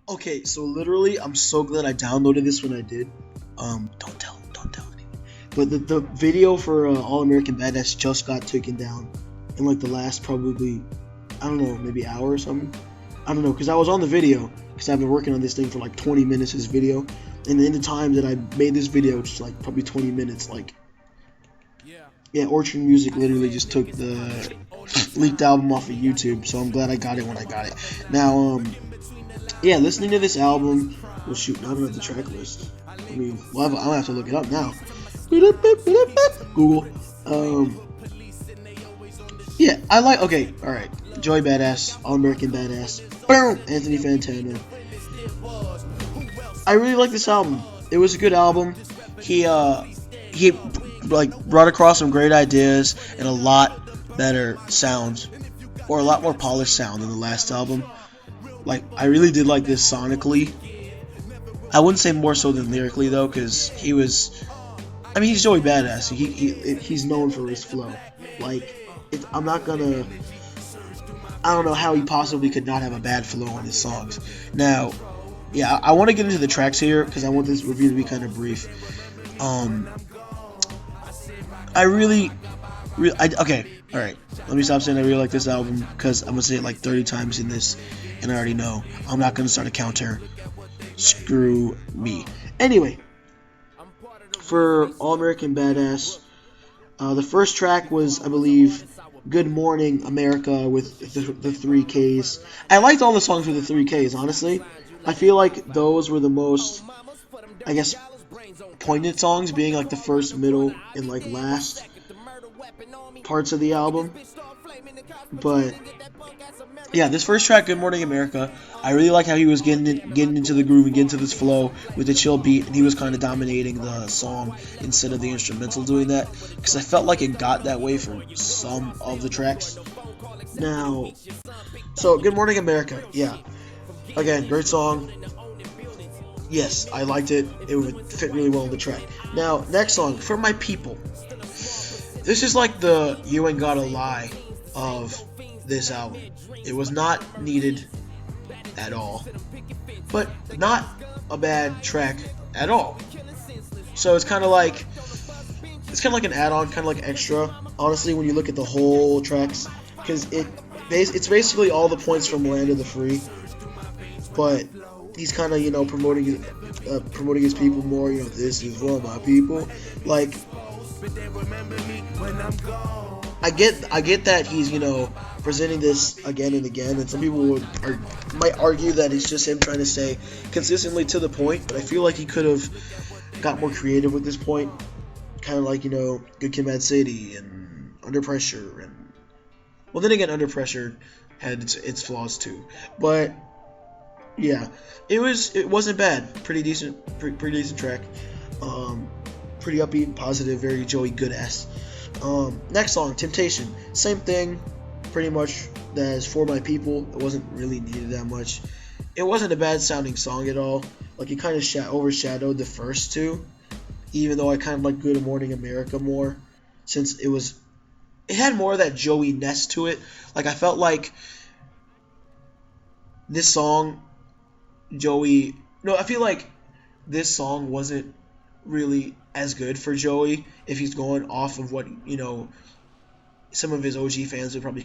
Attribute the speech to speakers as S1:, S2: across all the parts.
S1: Okay, so literally, I'm so glad I downloaded this when I did. Don't tell anyone. But the video for All-American Badass just got taken down in like the last probably, I don't know, maybe hour or something. I don't know, because I was on the video, because I've been working on this thing for like 20 minutes, this video. And in the time that I made this video, which is like probably 20 minutes, like, yeah, Orchard Music literally just took the leaked album off of YouTube, so I'm glad I got it when I got it. Now, yeah, listening to this album, well, shoot, now I don't have the track list. I mean, well, I'll have to look it up now. Google. Yeah, I like, okay, alright. Joey Badass, All-American Badass, boom, Anthony Fantana. I really like this album. It was a good album. He like brought across some great ideas and a lot better sounds, or a lot more polished sound than the last album. Like, I really did like this sonically. I wouldn't say more so than lyrically though, because he was, I mean, he's Joey Badass. He's known for his flow. Like, I'm not gonna, I don't know how he possibly could not have a bad flow on his songs. Now, yeah, I want to get into the tracks here because I want this review to be kind of brief. I really, okay, alright. Let me stop saying I really like this album because I'm going to say it like 30 times in this, and I already know. I'm not going to start a counter. Screw me. Anyway, for All-American Badass, the first track was, I believe, Good Morning America with the 3Ks. I liked all the songs with the 3Ks, honestly. I feel like those were the most, I guess, poignant songs, being like the first, middle, and like last parts of the album. But yeah, this first track, Good Morning America, I really like how he was getting into the groove and getting into this flow with the chill beat, and he was kind of dominating the song instead of the instrumental doing that, because I felt like it got that way for some of the tracks. Now, so Good Morning America, yeah, again, great song. Yes, I liked it. It would fit really well in the track. Now, next song, For My People. This is like the You Ain't Gotta Lie of this album. It was not needed at all, but not a bad track at all. So it's kind of like an add-on, kind of like extra, honestly, when you look at the whole tracks, because it's basically all the points from Land of the Free, but he's kind of, you know, promoting his people more. You know, this is for my people. Like, I get that he's, you know, presenting this again and again, and some people might argue that it's just him trying to stay consistently to the point. But I feel like he could have got more creative with this point, kind of like, you know, Good Kid, Mad City and Under Pressure, and well, then again, Under Pressure had its flaws too, but. Yeah, it wasn't bad. Pretty decent track. Pretty upbeat, positive, very Joey good-ass. Next song, Temptation. Same thing, pretty much as For My People. It wasn't really needed that much. It wasn't a bad sounding song at all. Like, it kind of overshadowed the first two, even though I kind of like Good Morning America more, since it had more of that Joey-ness to it. Like, I felt like this song, I feel like this song wasn't really as good for Joey if he's going off of what, you know, some of his OG fans would probably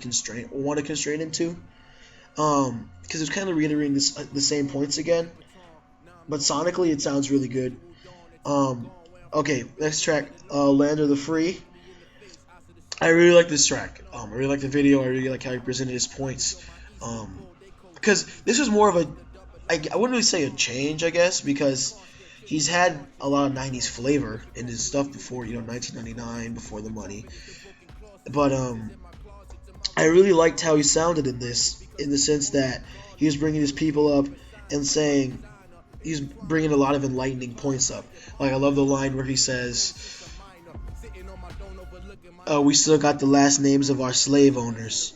S1: want to constrain him to, because it's kind of reiterating the same points again, but sonically it sounds really good. Okay, next track, Land of the Free. I really like this track. I really like the video. I really like how he presented his points, because this was more of a, I wouldn't really say a change, I guess, because he's had a lot of 90s flavor in his stuff before, you know, 1999, Before the Money. But I really liked how he sounded in this, in the sense that he was bringing his people up and saying, he's bringing a lot of enlightening points up. Like, I love the line where he says, we still got the last names of our slave owners.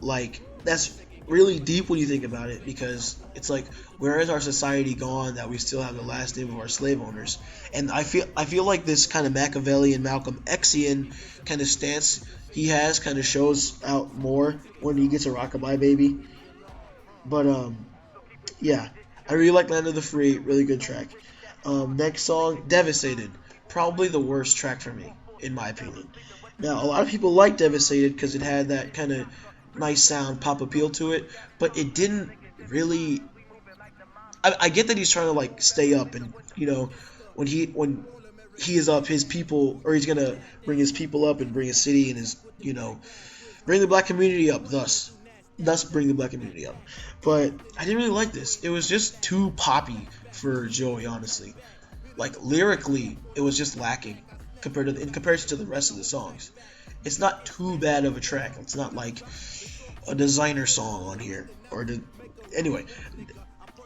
S1: Like, that's really deep when you think about it, because it's like, where is our society gone that we still have the last name of our slave owners? And I feel like this kind of Machiavellian, Malcolm Xian kind of stance he has kind of shows out more when he gets a Rockabye Baby. But yeah, I really like Land of the Free, really good track. Next song, Devastated, probably the worst track for me, in my opinion. Now, a lot of people like Devastated because it had that kind of nice sound, pop appeal to it, but it didn't really. I get that he's trying to like stay up, and when he is up, his people, or he's gonna bring his people up and bring his city and his bring the black community up, thus bring the black community up. But I didn't really like this. It was just too poppy for Joey, honestly. Like lyrically, it was just lacking in comparison to the rest of the songs. It's not too bad of a track. It's not like a designer song on here anyway.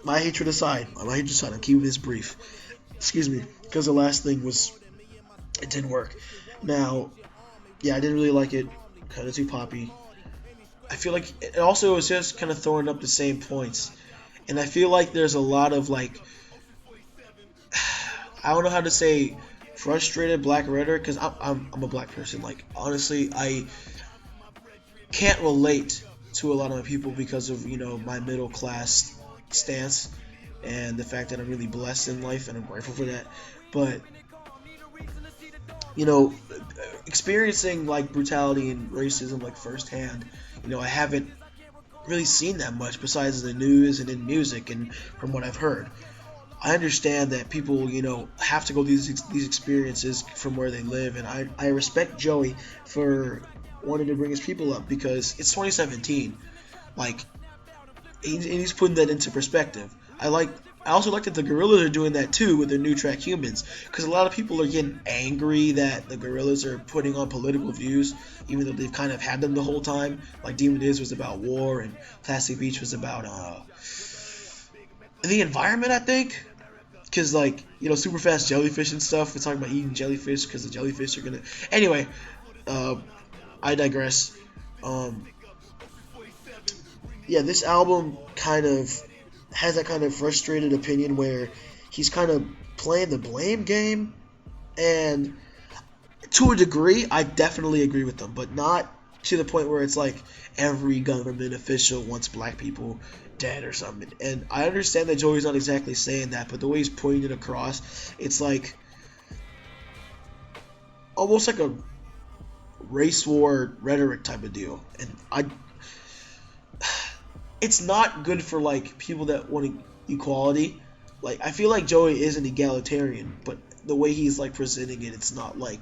S1: My hatred aside, I'm keeping this brief. Excuse me, because the last thing it didn't work. Now, yeah, I didn't really like it. Kind of too poppy. I feel like it also was just kind of throwing up the same points, and I feel like there's a lot of like, I don't know how to say, frustrated black rhetoric, because I'm a black person. Like honestly, I can't relate to a lot of my people because of my middle class stance and the fact that I'm really blessed in life, and I'm grateful for that. But experiencing like brutality and racism like firsthand, I haven't really seen that much besides the news and in music and from what I've heard. I understand that people, have to go through these experiences from where they live, and I respect Joey for wanting to bring his people up because it's 2017. Like, he's putting that into perspective. I also like that the Gorillaz are doing that too with their new track Humans, because a lot of people are getting angry that the Gorillaz are putting on political views, even though they've kind of had them the whole time. Like Demon Is was about war, and Plastic Beach was about the environment, I think. Because super fast jellyfish and stuff, we're talking about eating jellyfish because the jellyfish are gonna. Anyway, I digress. Yeah, this album kind of has that kind of frustrated opinion where he's kind of playing the blame game, and to a degree, I definitely agree with them, but not to the point where it's like every government official wants black people dead or something. And I understand that Joey's not exactly saying that, but the way he's pointing it across, it's like almost like a race war rhetoric type of deal, and it's not good for like people that want equality. Like I feel like Joey is an egalitarian, but the way he's like presenting it, it's not like,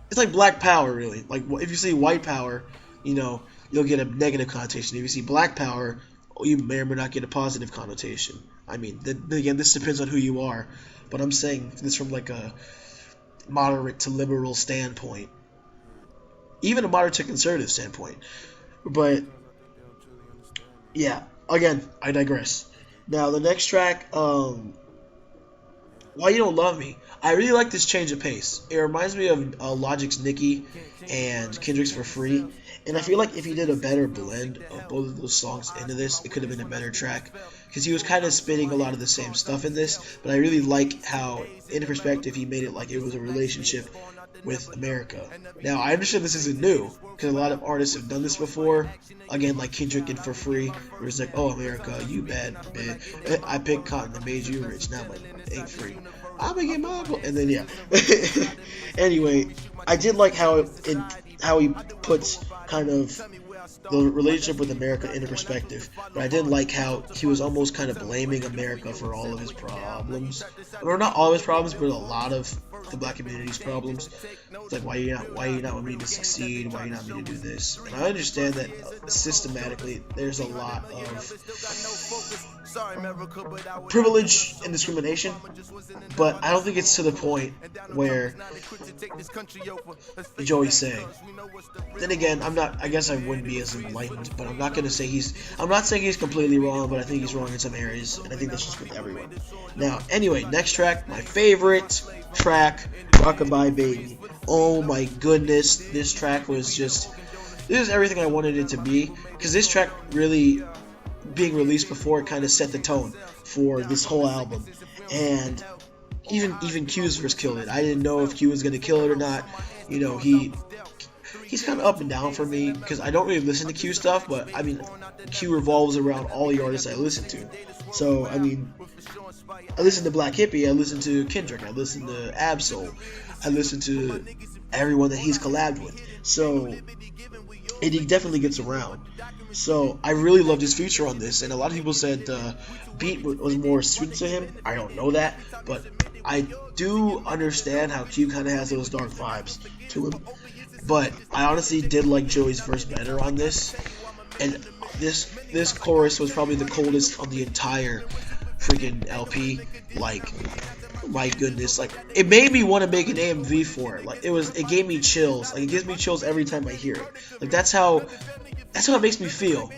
S1: it's like black power really. Like if you say white power, you'll get a negative connotation. If you see black power, you may or may not get a positive connotation. I mean, again, this depends on who you are, but I'm saying this from like a moderate to liberal standpoint, even a moderate to conservative standpoint. But yeah, again, I digress. Now the next track, Why You Don't Love Me. I really like this change of pace. It reminds me of Logic's Nicki and Kendrick's For Free. And I feel like if he did a better blend of both of those songs into this, it could have been a better track. Because he was kind of spitting a lot of the same stuff in this. But I really like how, in perspective, he made it like it was a relationship with America. Now, I understand this isn't new, because a lot of artists have done this before. Again, like Kendrick and For Free, where it's like, oh, America, you bad, man. I picked cotton that made you rich, now I ain't free. I'm gonna get my... And then, yeah. Anyway, I did like how he puts kind of the relationship with America into perspective, but I did like how he was almost kind of blaming America for all of his problems, or not all of his problems, but a lot of the black community's problems. It's like, why you not want me to succeed? Why you not want me to do this? And I understand that systematically there's a lot of privilege and discrimination, but I don't think it's to the point where Joey's saying. Then again, I guess I wouldn't be as enlightened, but I'm not saying he's completely wrong, but I think he's wrong in some areas, and I think that's just with everyone. Now, anyway, next track, my favorite track, Rockabye Baby. Oh my goodness, this track was just, this is everything I wanted it to be, because this track really, being released before, it kind of set the tone for this whole album. And even Q's verse killed it. I didn't know if Q was going to kill it or not. he's kind of up and down for me because I don't really listen to Q stuff, but I mean, Q revolves around all the artists I listen to. So I mean, I listen to Black Hippie, I listen to Kendrick, I listen to Absol, I listen to everyone that he's collabed with. So, and he definitely gets around. So I really loved his feature on this, and a lot of people said the beat was more suited to him. I don't know that, but I do understand how Q kind of has those dark vibes to him. But I honestly did like Joey's verse better on this, and this chorus was probably the coldest on the entire freaking LP. Like, my goodness, like it made me want to make an AMV for it. Like it gave me chills. Like it gives me chills every time I hear it. Like that's how it makes me feel.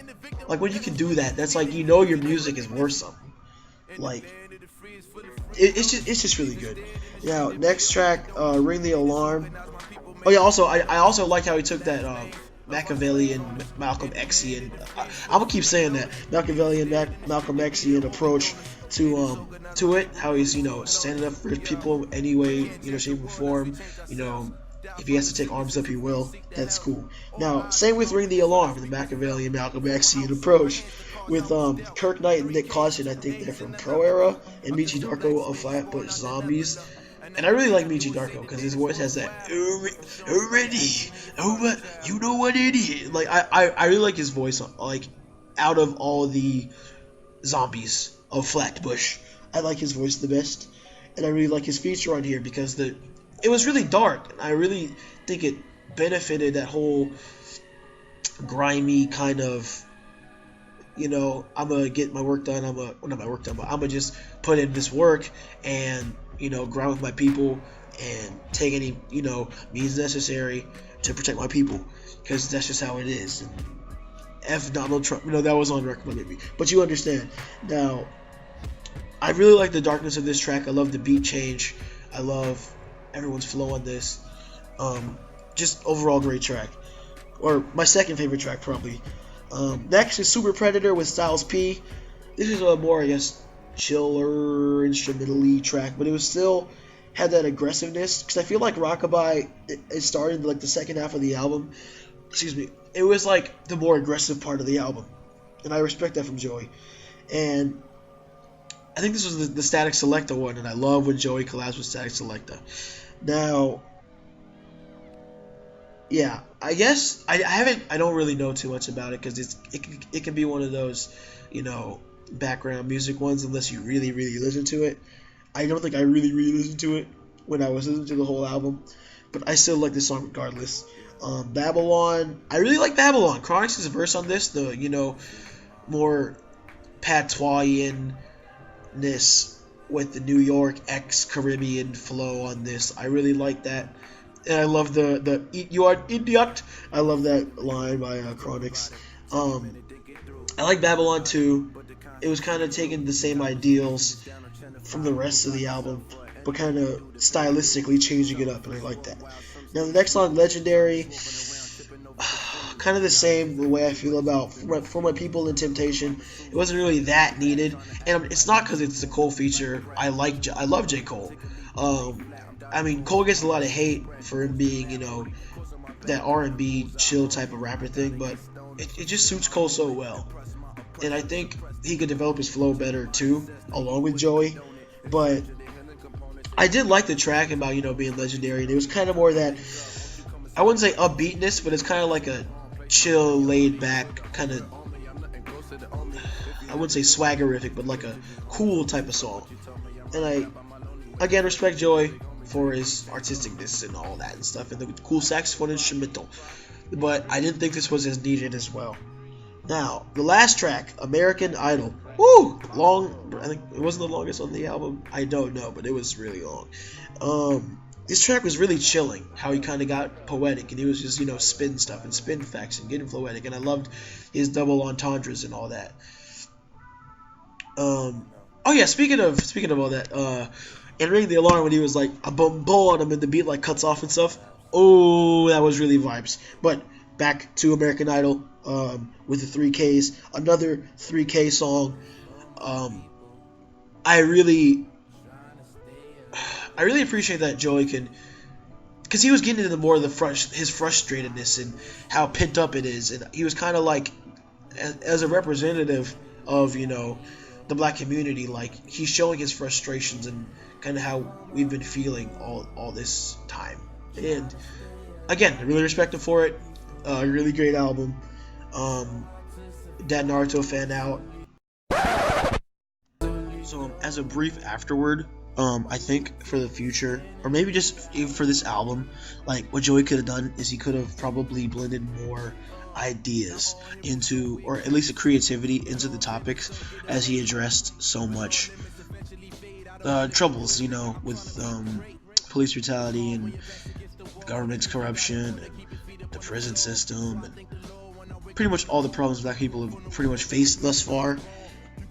S1: Like when you can do that, that's like you know your music is worth something. Like it's just really good. Now next track, Ring the Alarm. Oh yeah, also I also like how he took that Machiavellian, Malcolm Xian. I'm gonna keep saying that Machiavellian, Malcolm Xian approach to it. How he's standing up for his people any way shape or form. If he has to take arms up, he will. That's cool. Now, same with Ring the Alarm, the Machiavellian, Malcolm Xian approach with Kirk Knight and Nick Caution. I think they're from Pro Era, and Michi Darko of Flatbush Zombies. And I really like Michi Darko because his voice has that already, but you know what it is. Like I really like his voice. Like out of all the zombies of Flatbush, I like his voice the best, and I really like his feature on here because it was really dark. And I really think it benefited that whole grimy kind of. I'm gonna get my work done. Not my work done, but I'm gonna just put in this work and. Grind with my people and take any, means necessary to protect my people, because that's just how it is. And F Donald Trump, that was on record, maybe, but you understand. Now, I really like the darkness of this track. I love the beat change. I love everyone's flow on this. Just overall great track, or my second favorite track probably. Next is Super Predator with Styles P. This is a more, I guess, chiller instrumentally track, but it was still had that aggressiveness, because I feel like Rockabye, it started like the second half of the album. Excuse me. It was like the more aggressive part of the album, and I respect that from Joey. And I think this was the Static Selecta one, and I love when Joey collabs with Static Selecta. Now, yeah, I guess I don't really know too much about it, because it can be one of those, background music ones unless you really listen to it. I don't think I really listened to it when I was listening to the whole album, but I still like this song regardless. Babylon, I really like Babylon. Chronix' verse on this, the more patois-ness with the New York ex-Caribbean flow on this. I really like that, and I love the "You are idiot." I love that line by Chronix. I like Babylon too. It was kind of taking the same ideals from the rest of the album, but kind of stylistically changing it up, and I like that. Now the next song, Legendary, kind of the same the way I feel about For My People and Temptation. It wasn't really that needed, and it's not because it's a Cole feature. I love J. Cole. I mean, Cole gets a lot of hate for him being, that R&B chill type of rapper thing, but it just suits Cole so well. And I think he could develop his flow better too, along with Joey. But I did like the track about, being legendary. And it was kind of more that, I wouldn't say upbeatness, but it's kind of like a chill, laid back, kind of, I wouldn't say swaggerific, but like a cool type of song. And I, again, respect Joey for his artisticness and all that and stuff, and the cool saxophone instrumental. But I didn't think this was as needed as well. Now, the last track, American Idol. Woo! Long. I think it wasn't the longest on the album. I don't know, but it was really long. This track was really chilling. How he kind of got poetic, and he was just, spin stuff and spin facts and getting poetic. And I loved his double entendres and all that. Oh yeah, speaking of all that, and Ring the Alarm when he was like a bum on him and the beat like cuts off and stuff. Oh, that was really vibes. But back to American Idol. With the 3Ks, another 3K song. I really appreciate that Joey can because he was getting into more of his frustratedness and how pent up it is, and he was kind of like, as a representative of, you know, the black community, like, he's showing his frustrations and kind of how we've been feeling all this time. And again, I really respect him for it. Really great album. That Naruto fan out. So as a brief afterward, I think for the future, or maybe just even for this album, like, what Joey could have done is he could have probably blended more ideas into, or at least a creativity into the topics, as he addressed so much troubles, you know, with police brutality and government's corruption and the prison system and pretty much all the problems black people have pretty much faced thus far,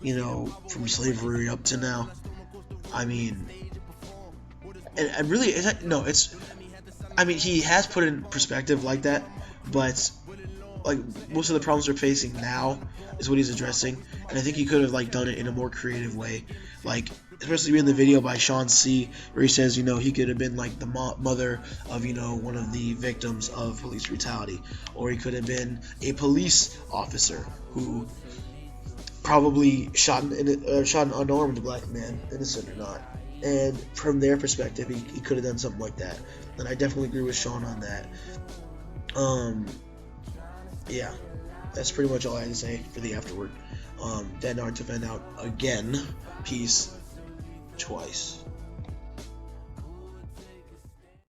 S1: you know, from slavery up to now. I mean, and really, I mean, he has put it in perspective like that, but like, most of the problems we're facing now is what he's addressing, and I think he could have, like, done it in a more creative way, like, especially in the video by Sean C, where he says, you know, he could have been like the mother of, you know, one of the victims of police brutality, or he could have been a police officer who probably shot an unarmed black man, innocent or not, and from their perspective, he could have done something like that, and I definitely agree with Sean on that. Yeah, that's pretty much all I had to say for the afterward. That Naruto fan out again. Peace. Twice.